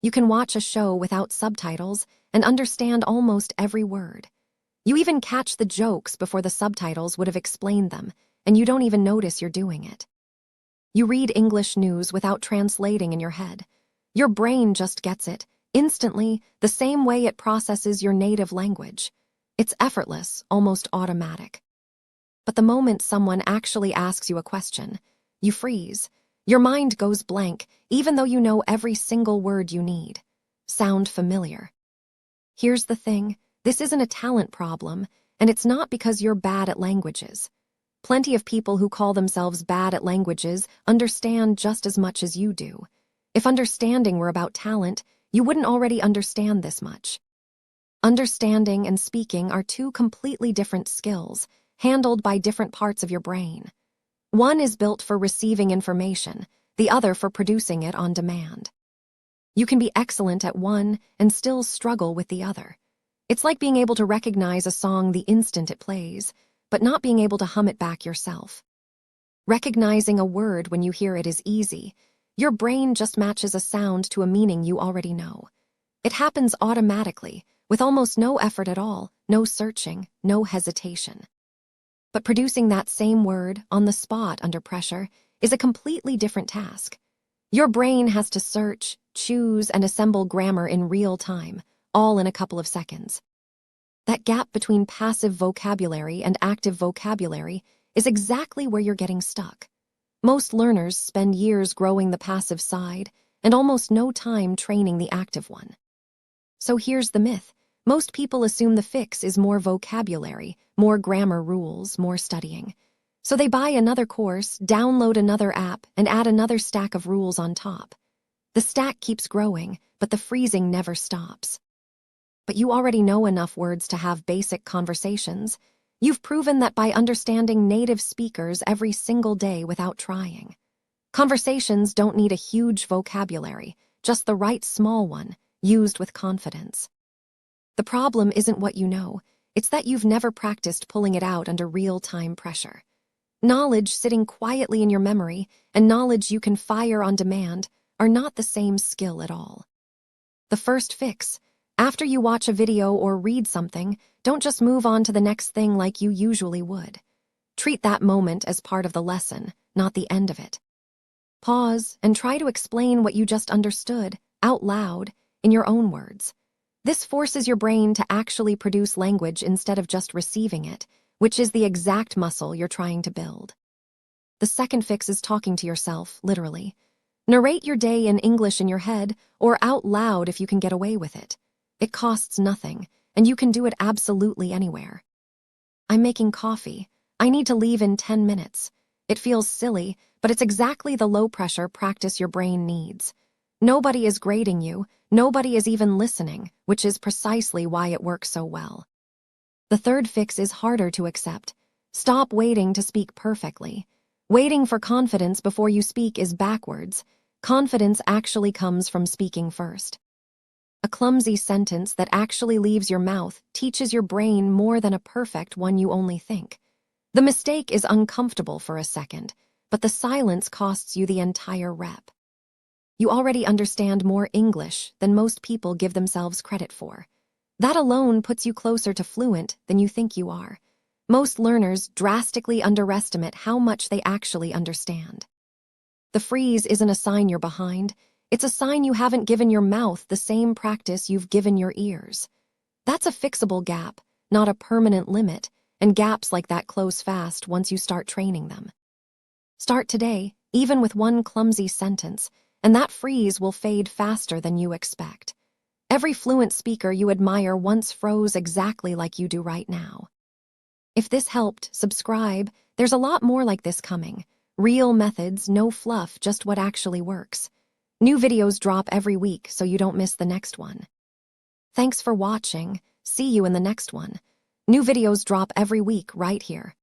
You can watch a show without subtitles and understand almost every word. You even catch the jokes before the subtitles would have explained them, and you don't even notice you're doing it. You read English news without translating in your head. Your brain just gets it, instantly, the same way it processes your native language. It's effortless, almost automatic. But the moment someone actually asks you a question, you freeze. Your mind goes blank, even though you know every single word you need. Sound familiar? Here's the thing, this isn't a talent problem, and it's not because you're bad at languages. Plenty of people who call themselves bad at languages understand just as much as you do. If understanding were about talent, you wouldn't already understand this much. Understanding and speaking are two completely different skills, handled by different parts of your brain. One is built for receiving information, the other for producing it on demand. You can be excellent at one and still struggle with the other. It's like being able to recognize a song the instant it plays, but not being able to hum it back yourself. Recognizing a word when you hear it is easy. Your brain just matches a sound to a meaning you already know. It happens automatically, with almost no effort at all, no searching, no hesitation. But producing that same word on the spot under pressure is a completely different task. Your brain has to search, choose, and assemble grammar in real time, all in a couple of seconds. That gap between passive vocabulary and active vocabulary is exactly where you're getting stuck. Most learners spend years growing the passive side and almost no time training the active one. So here's the myth. Most people assume the fix is more vocabulary, more grammar rules, more studying. So they buy another course, download another app, and add another stack of rules on top. The stack keeps growing, but the freezing never stops. But you already know enough words to have basic conversations. You've proven that by understanding native speakers every single day without trying. Conversations don't need a huge vocabulary, just the right small one, used with confidence. The problem isn't what you know, it's that you've never practiced pulling it out under real-time pressure. Knowledge sitting quietly in your memory and knowledge you can fire on demand are not the same skill at all. The first fix, after you watch a video or read something, don't just move on to the next thing like you usually would. Treat that moment as part of the lesson, not the end of it. Pause and try to explain what you just understood, out loud, in your own words. This forces your brain to actually produce language instead of just receiving it, which is the exact muscle you're trying to build. The second fix is talking to yourself, literally. Narrate your day in English in your head or out loud if you can get away with it. It costs nothing, and you can do it absolutely anywhere. I'm making coffee. I need to leave in 10 minutes. It feels silly, but it's exactly the low-pressure practice your brain needs. Nobody is grading you, nobody is even listening, which is precisely why it works so well. The third fix is harder to accept. Stop waiting to speak perfectly. Waiting for confidence before you speak is backwards. Confidence actually comes from speaking first. A clumsy sentence that actually leaves your mouth teaches your brain more than a perfect one you only think. The mistake is uncomfortable for a second, but the silence costs you the entire rep. You already understand more English than most people give themselves credit for. That alone puts you closer to fluent than you think you are. Most learners drastically underestimate how much they actually understand. The freeze isn't a sign you're behind. It's a sign you haven't given your mouth the same practice you've given your ears. That's a fixable gap, not a permanent limit, and gaps like that close fast once you start training them. Start today, even with one clumsy sentence, and that freeze will fade faster than you expect. Every fluent speaker you admire once froze exactly like you do right now. If this helped, subscribe. There's a lot more like this coming. Real methods, no fluff, just what actually works. New videos drop every week so you don't miss the next one. Thanks for watching. See you in the next one. New videos drop every week right here.